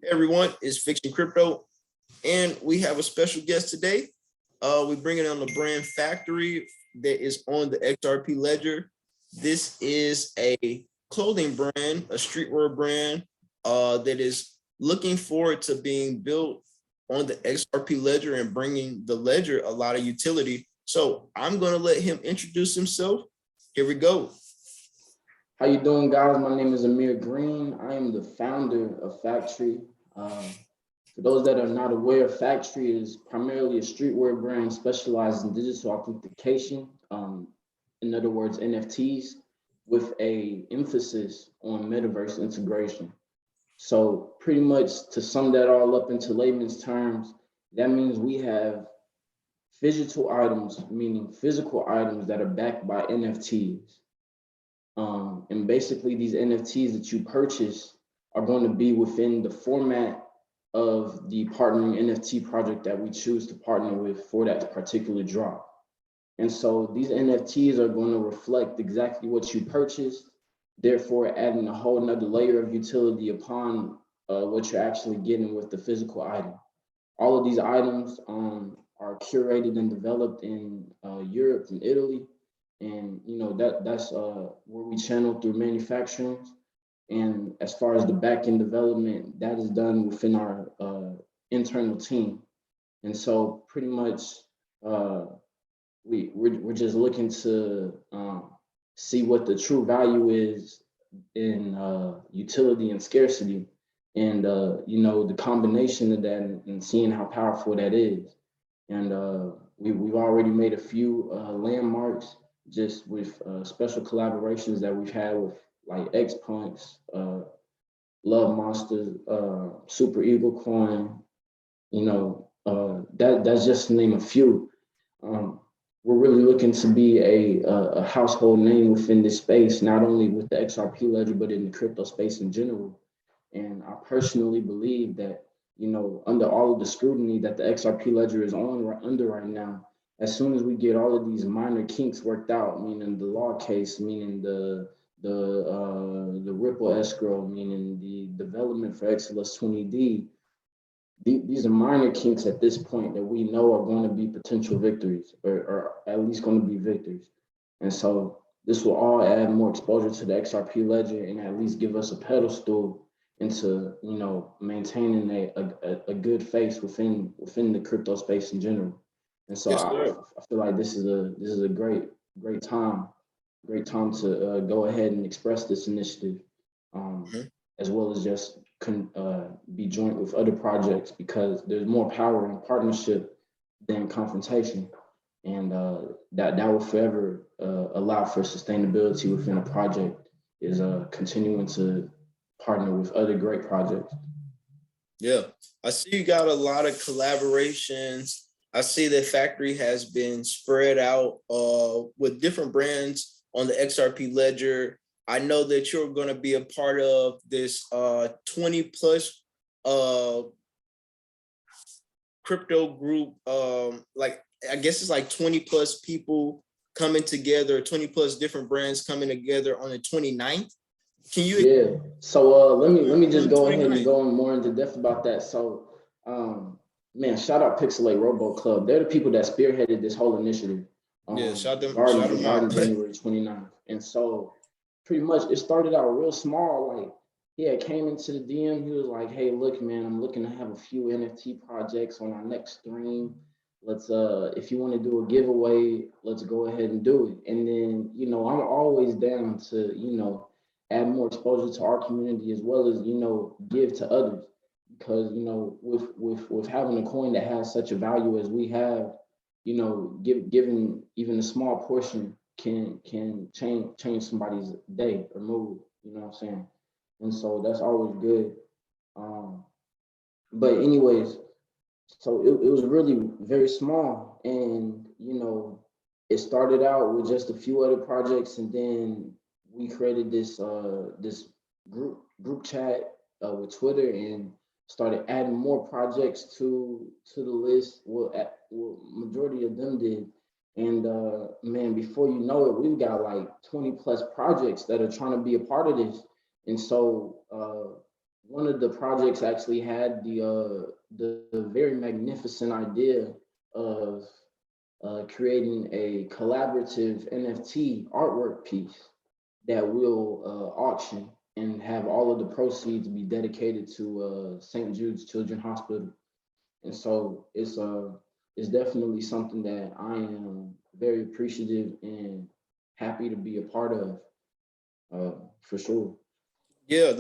Hey everyone, it's Fiction Crypto, and we have a special guest today. We're bringing on the brand Faktury that is on the XRP ledger. This is a clothing brand, a streetwear brand that is looking forward to being built on the XRP ledger and bringing the ledger a lot of utility. So I'm going to let him introduce himself. Here we go. How you doing, guys? My name is Amir Green. I am the founder of Faktury. For those that are not aware, Faktury is primarily a streetwear brand specialized in digital authentication, in other words, NFTs, with a emphasis on metaverse integration. So pretty much to sum that all up into layman's terms, that means we have physical items, meaning physical items that are backed by NFTs. And basically these NFTs that you purchase are going to be within the format of the partnering NFT project that we choose to partner with for that particular drop. And so these NFTs are going to reflect exactly what you purchased, therefore adding a whole nother layer of utility upon what you're actually getting with the physical item. All of these items are curated and developed in Europe and Italy. And that's where we channel through manufacturing. And as far as the back-end development, that is done within our internal team. And so pretty much we're just looking to see what the true value is in utility and scarcity, and the combination of that and seeing how powerful that is. And we've already made a few landmarks just with special collaborations that we've had with like X-Punks, Love Monsters, Super Eagle Coin, that's just to name a few. We're really looking to be a household name within this space, not only with the XRP ledger, but in the crypto space in general. And I personally believe that, under all of the scrutiny that the XRP ledger is under right now, as soon as we get all of these minor kinks worked out, meaning the law case, meaning the Ripple escrow, meaning the development for XLS 20D, these are minor kinks at this point that we know are going to be potential victories, or at least going to be victories. And so this will all add more exposure to the XRP ledger and at least give us a pedestal into maintaining a good face within the crypto space in general. And so Yes, I feel like this is a great time to go ahead and express this initiative, as well as just be joint with other projects, because there's more power in partnership than confrontation, and that will forever allow for sustainability within a project, is continuing to partner with other great projects. Yeah, I see you got a lot of collaborations. I see that Faktury has been spread out with different brands on the XRP ledger. I know that you're going to be a part of this 20 plus crypto group. I guess it's like 20 plus people coming together, 20 plus different brands coming together on the 29th. Can you? Yeah. So let me just go ahead and go more into depth about that. So man, shout out Pixelate Robo Club. They're the people that spearheaded this whole initiative. Yeah, shout them out. January 29th. And so pretty much it started out real small. Like he had came into the DM. He was like, "Hey, look, man, I'm looking to have a few NFT projects on our next stream. Let's if you want to do a giveaway, let's go ahead and do it." And then, I'm always down to, add more exposure to our community, as well as, give to others. Because, with having a coin that has such a value as we have, giving even a small portion can change somebody's day or mood, you know what I'm saying? And so that's always good. But anyways, so it was really very small, and it started out with just a few other projects, and then we created this this group chat with Twitter, and started adding more projects to the list. Well, majority of them did. And man, before you know it, we've got like 20 plus projects that are trying to be a part of this. And so one of the projects actually had the very magnificent idea of creating a collaborative NFT artwork piece that will auction and have all of the proceeds be dedicated to St. Jude's Children's Hospital. And so it's definitely something that I am very appreciative and happy to be a part of, for sure. Yeah,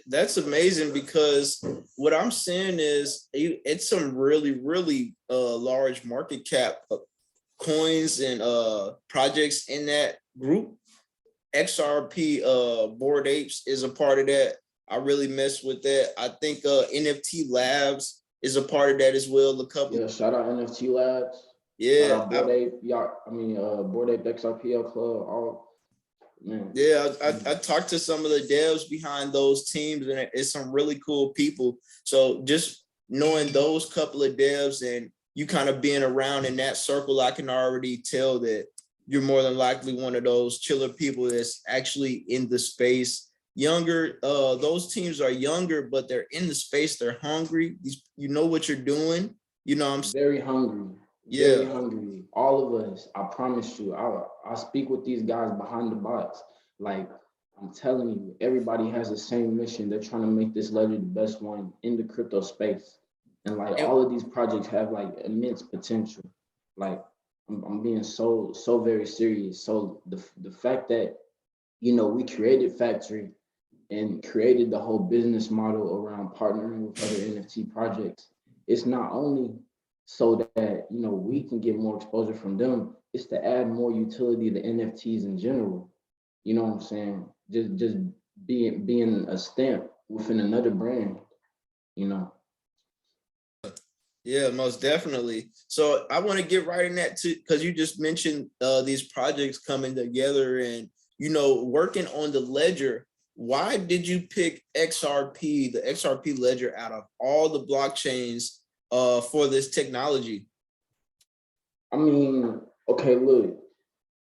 that's amazing, because what I'm saying is it's some really large market cap coins and projects in that group. Xrp Bored Apes is a part of that. I really mess with that. I think NFT Labs is a part of that as well. A couple. Yeah, shout out NFT Labs. Yeah, shout out Bored Ape, Bored Ape Xrpl Club. All man. Yeah, I talked to some of the devs behind those teams, and it's some really cool people. So just knowing those couple of devs and you kind of being around in that circle, I can already tell that you're more than likely one of those chiller people that's actually in the space. Younger, those teams are younger, but they're in the space. They're hungry. You know what you're doing. You know, I'm very hungry. Yeah, very hungry. All of us. I promise you. I speak with these guys behind the box. Like, I'm telling you, everybody has the same mission. They're trying to make this ledger the best one in the crypto space. And like all of these projects have like immense potential. Like, I'm being so very serious. So the fact that, you know, we created Faktury and created the whole business model around partnering with other NFT projects, it's not only so that, you know, we can get more exposure from them, it's to add more utility to NFTs in general. You know what I'm saying? Just being a stamp within another brand, you know. Yeah, most definitely. So I want to get right in that too, because you just mentioned these projects coming together and, you know, working on the ledger. Why did you pick XRP, the XRP ledger, out of all the blockchains for this technology? I mean, okay, look,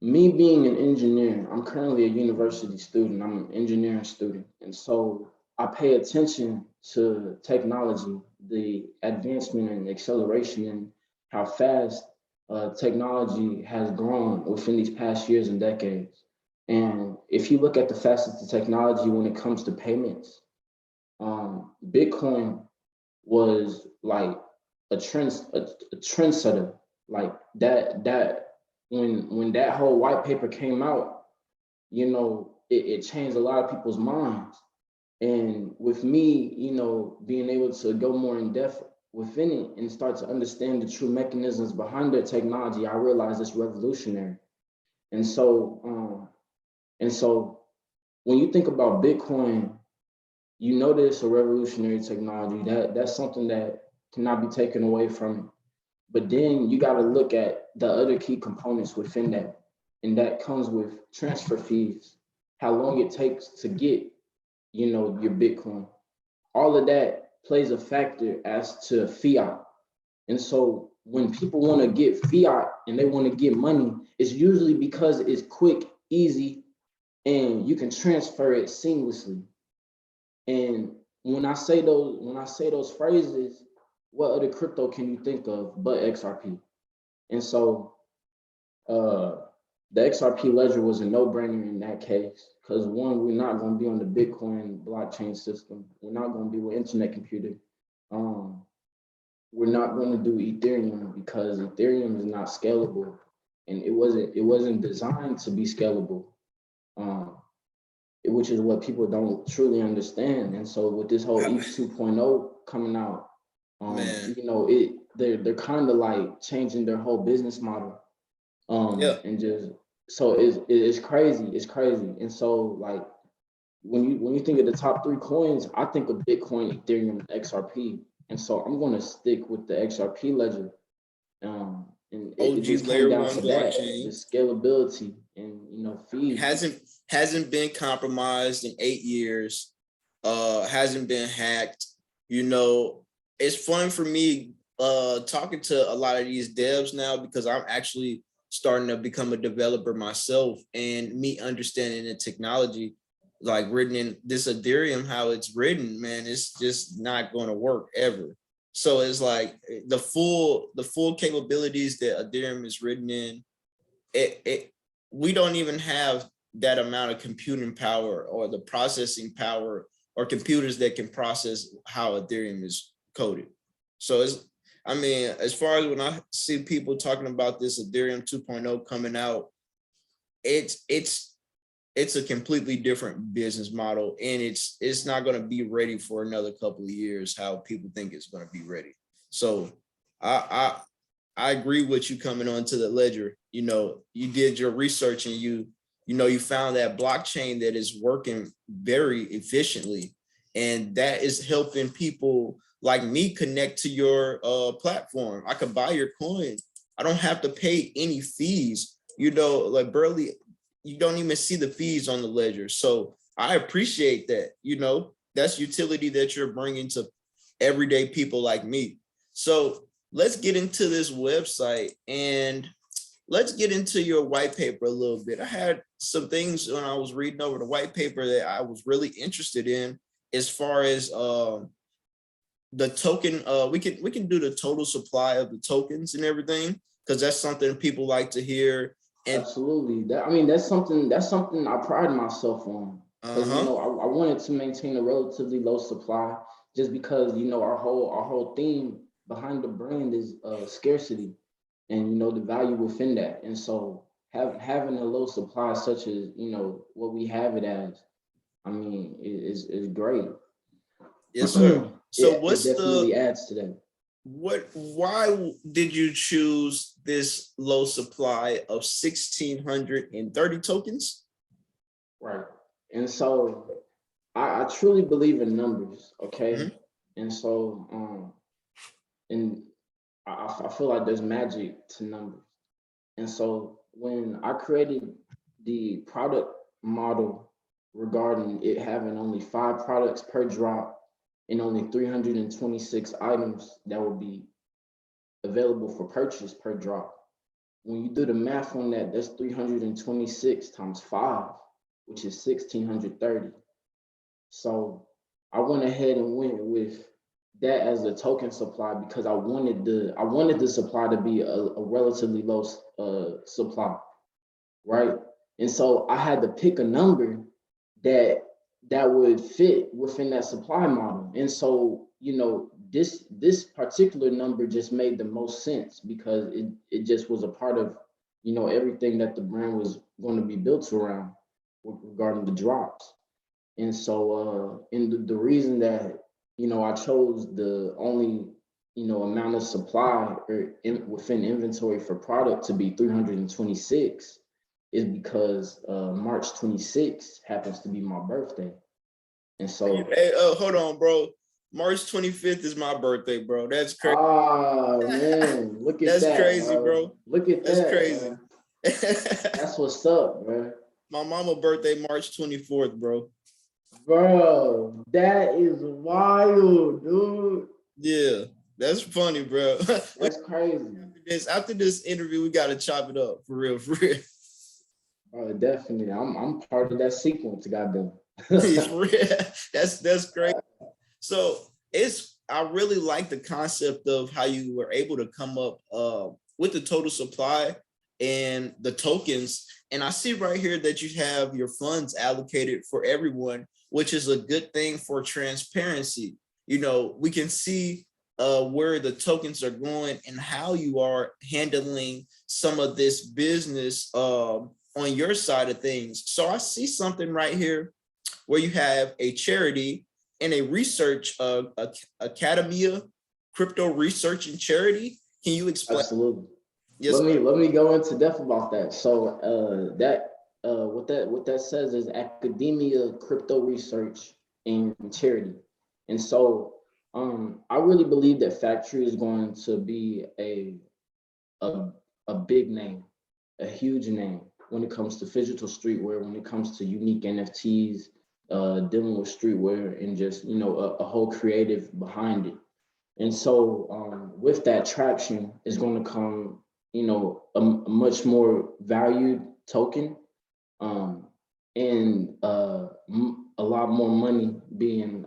me being an engineer, I'm currently a university student. I'm an engineering student. And so I pay attention to technology, the advancement and acceleration, and how fast technology has grown within these past years and decades. And if you look at the facets of technology when it comes to payments, Bitcoin was like a trendsetter, like that when that whole white paper came out, you know, it changed a lot of people's minds. And with me, you know, being able to go more in depth within it and start to understand the true mechanisms behind their technology, I realized it's revolutionary. And so when you think about Bitcoin, you know that it's a revolutionary technology. That's something that cannot be taken away from it. But then you got to look at the other key components within that, and that comes with transfer fees, how long it takes to get, you know, your Bitcoin. All of that plays a factor as to fiat. And so when people want to get fiat and they want to get money, it's usually because it's quick, easy, and you can transfer it seamlessly. And when I say those phrases, what other crypto can you think of but XRP? And so the XRP ledger was a no-brainer in that case, because one, we're not going to be on the Bitcoin blockchain system. We're not going to be with internet computer. We're not going to do Ethereum because Ethereum is not scalable, and it wasn't designed to be scalable, which is what people don't truly understand. And so with this whole ETH 2.0 coming out, you know, they're kind of like changing their whole business model, and just so it's crazy. It's crazy. And so like when you think of the top three coins, I think of Bitcoin, Ethereum, XRP. And so I'm going to stick with the XRP ledger. And it just came down to that, the scalability and, you know, fees. Hasn't been compromised in 8 years, hasn't been hacked. You know, it's fun for me talking to a lot of these devs now, because I'm actually starting to become a developer myself, and me understanding the technology. like written in this Ethereum, how it's written, man, it's just not going to work ever. So it's like the full capabilities that Ethereum is written in, we don't even have that amount of computing power or the processing power or computers that can process how Ethereum is coded. So it's, I mean, as far as when I see people talking about this Ethereum 2.0 coming out, it's a completely different business model, and it's not going to be ready for another couple of years how people think it's going to be ready. So I agree with you coming onto the ledger. You know, you did your research and you found that blockchain that is working very efficiently, and that is helping people like me connect to your platform. I could buy your coin. I don't have to pay any fees. You know, like barely, you don't even see the fees on the ledger. So I appreciate that. You know, that's utility that you're bringing to everyday people like me. So let's get into this website and let's get into your white paper a little bit. I had some things when I was reading over the white paper that I was really interested in, as far as the token. We can do the total supply of the tokens and everything, because that's something people like to hear. And absolutely, that's something I pride myself on, because I wanted to maintain a relatively low supply, just because our whole theme behind the brand is scarcity, and the value within that. And so having a low supply such as what we have it as, I mean, is great. yes, sir. So it definitely adds to that. Why did you choose this low supply of 1,630 tokens? Right. And so I truly believe in numbers, okay? And so and I feel like there's magic to numbers. And so when I created the product model regarding it having only 5 products per drop and only 326 items that will be available for purchase per drop, when you do the math on that, that's 326 times 5, which is 1,630. So I went ahead and went with that as a token supply, because I wanted the supply to be a relatively low supply, right? And so I had to pick a number that would fit within that supply model. And so this particular number just made the most sense, because it just was a part of everything that the brand was going to be built around regarding the drops. And so and the reason that I chose the only amount of supply or within inventory for product to be 326 is because March 26th happens to be my birthday. And so Hey, hold on, bro. March 25th is my birthday, bro. That's crazy. oh man, look at That's that, crazy, bro. Look at That's that. crazy. That's what's up, bro. My mama birthday March 24th, bro. Bro, that is wild, dude. Yeah, that's funny, bro. That's crazy. After this interview, we gotta chop it up for real, for real. Oh, definitely. I'm part of that sequence, goddamn. For real. That's great. So I really like the concept of how you were able to come up with the total supply and the tokens. And I see right here that you have your funds allocated for everyone, which is a good thing for transparency. We can see where the tokens are going and how you are handling some of this business on your side of things. So I see something right here where you have a charity and a research academia, crypto research and charity. Can you explain? Absolutely. Yes. Let me go into depth about that. So what that says is academia, crypto research, and charity. And so I really believe that Faktury is going to be a big name, a huge name when it comes to physical streetwear, when it comes to unique NFTs, dealing with streetwear, and just a whole creative behind it. And so with that traction is going to come a much more valued token, and a lot more money being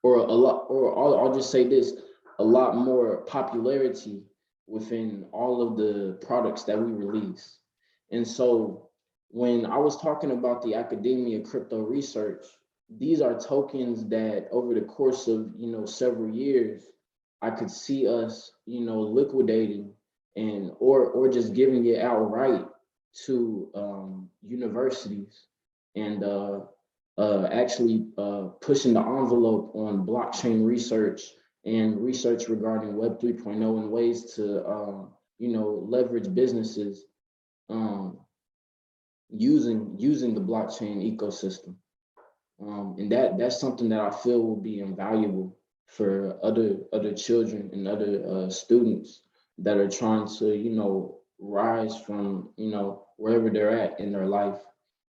or a lot, or I'll just say this, a lot more popularity within all of the products that we release. And so when I was talking about the academia crypto research, these are tokens that over the course of, several years, I could see us, liquidating and or just giving it outright to universities and actually pushing the envelope on blockchain research and research regarding Web 3.0 and ways to, leverage businesses um, using the blockchain ecosystem. And that's something that I feel will be invaluable for other children and other students that are trying to, rise from, wherever they're at in their life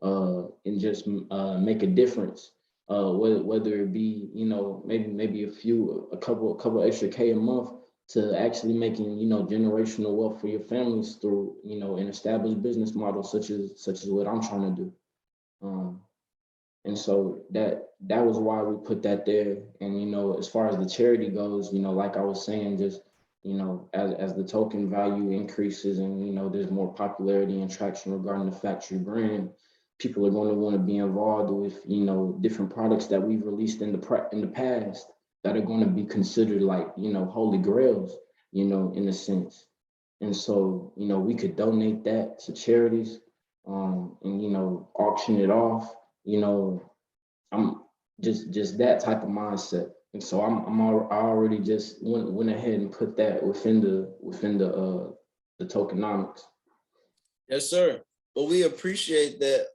and just make a difference. Whether it be, maybe a couple extra K a month to actually making, generational wealth for your families through, an established business model such as what I'm trying to do. And so that was why we put that there. And as far as the charity goes, like I was saying, just as the token value increases and there's more popularity and traction regarding the Faktury brand, people are going to want to be involved with different products that we've released in the past that are going to be considered like holy grails, in a sense. And so we could donate that to charities, and auction it off. I'm just that type of mindset. And so I already just went ahead and put that within the tokenomics. Yes, sir. Well, we appreciate that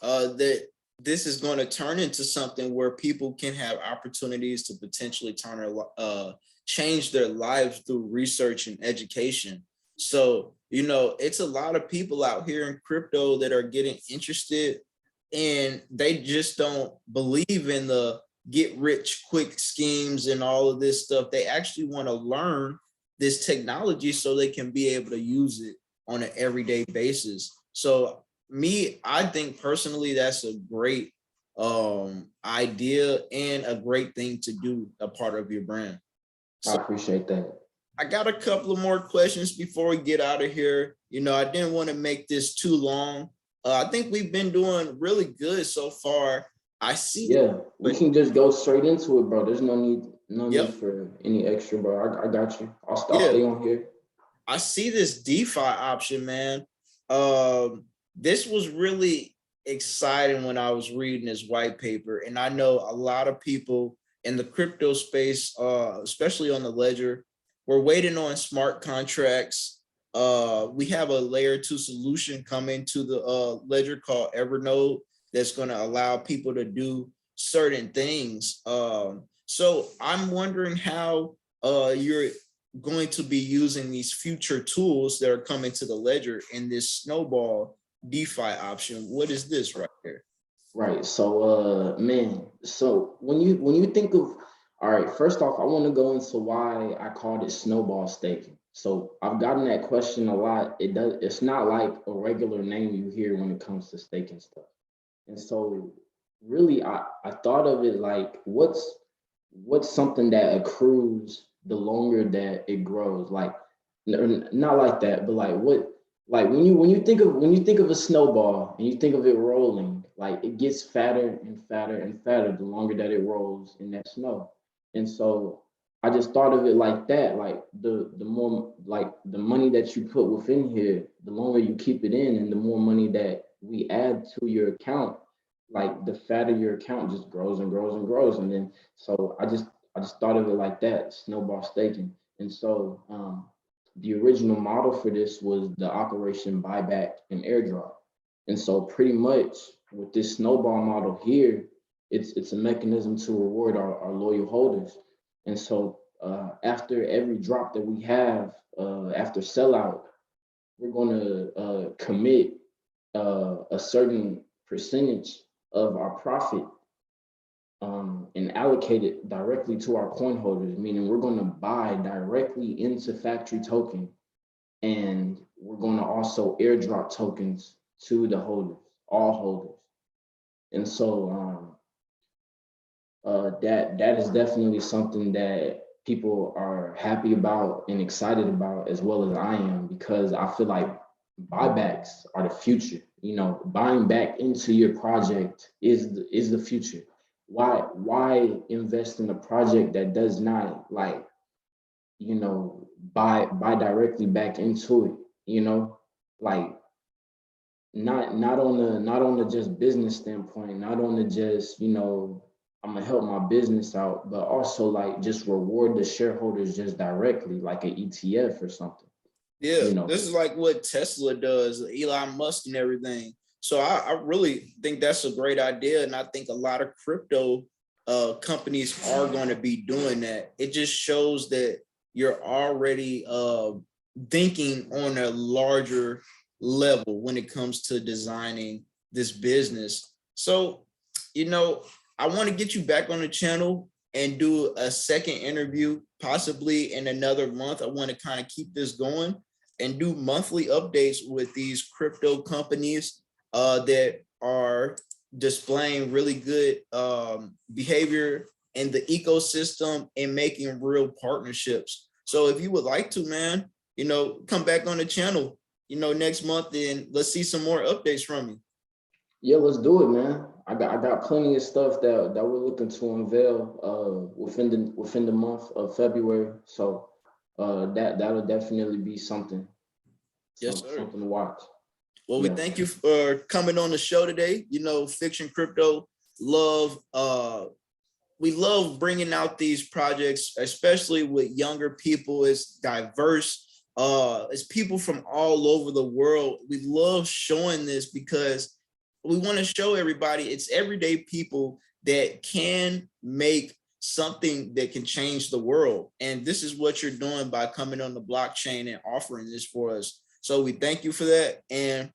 that this is going to turn into something where people can have opportunities to potentially change their lives through research and education. So, it's a lot of people out here in crypto that are getting interested, and they just don't believe in the get rich quick schemes and all of this stuff. They actually want to learn this technology so they can be able to use it on an everyday basis. So I think personally, that's a great idea and a great thing to do, a part of your brand. I So appreciate that. I got a couple of more questions before we get out of here. I didn't want to make this too long. I think we've been doing really good so far. I see. Yeah, we can just go straight into it, bro. There's no need Yep. for any extra, bro. I got you. I'll Yeah. stay on here. I see this DeFi option, man. This was really exciting when I was reading this white paper, and I know a lot of people in the crypto space, especially on the ledger, we're waiting on smart contracts. We have a layer 2 solution coming to the ledger called Evernode that's going to allow people to do certain things. So I'm wondering how you're going to be using these future tools that are coming to the ledger in this Snowball DeFi option. What is this right here? Right. So man, so when you think of, all right, first off, I want to go into why I called it snowball staking. So I've gotten that question a lot. It's not like a regular name you hear when it comes to staking stuff. And so really I thought of it like what's something that accrues the longer that it grows. Like not like that, but like what, like when you think of a snowball and you think of it rolling, like it gets fatter and fatter and fatter the longer that it rolls in that snow. And so I just thought of it like that, like the more, like the money that you put within here, the longer you keep it in and the more money that we add to your account, like the fatter your account just grows and grows and grows. And then so I just thought of it like that, snowball staking. And so the original model for this was the operation buyback and airdrop. And so pretty much with this snowball model here, it's a mechanism to reward our loyal holders. And so after every drop that we have, after sellout, we're going to commit a certain percentage of our profit and allocate it directly to our coin holders, meaning we're going to buy directly into Faktury token, and we're going to also airdrop tokens to the holders, all holders. And so that is definitely something that people are happy about and excited about, as well as I am, because I feel like buybacks are the future. You know, buying back into your project is the future. Why invest in a project that does not, like, you know, buy directly back into it? You know, like, not on the just business standpoint, not on the just, you know, I'm gonna help my business out, but also like just reward the shareholders just directly, like an ETF or something, Yeah, you know. this is like what Tesla does, Elon Musk and everything. So I really think that's a great idea. And I think a lot of crypto companies are going to be doing that. It just shows that you're already thinking on a larger level when it comes to designing this business. So, you know, I want to get you back on the channel and do a second interview, possibly in another month. I want to kind of keep this going and do monthly updates with these crypto companies that are displaying really good behavior in the ecosystem and making real partnerships. So if you would like to, man, you know, come back on the channel, you know, next month, and let's see some more updates from you. Yeah, let's do it, man. I got plenty of stuff that we're looking to unveil within the month of February. So that'll definitely be something, Yes, sir. something to watch. Well, we Yeah. thank you for coming on the show today. You know, Fiction Crypto we love bringing out these projects, especially with younger people. It's diverse. It's people from all over the world. We love showing this because we want to show everybody it's everyday people that can make something that can change the world. And this is what you're doing by coming on the blockchain and offering this for us. So we thank you for that. And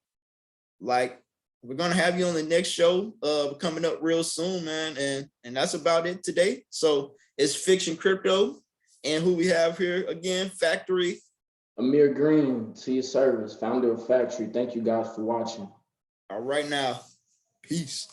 like, we're gonna have you on the next show coming up real soon, man. And that's about it today. So it's Fiction Crypto, and who we have here again, Faktury. Amir Green, to your service, founder of Faktury. Thank you guys for watching. All right, now, peace.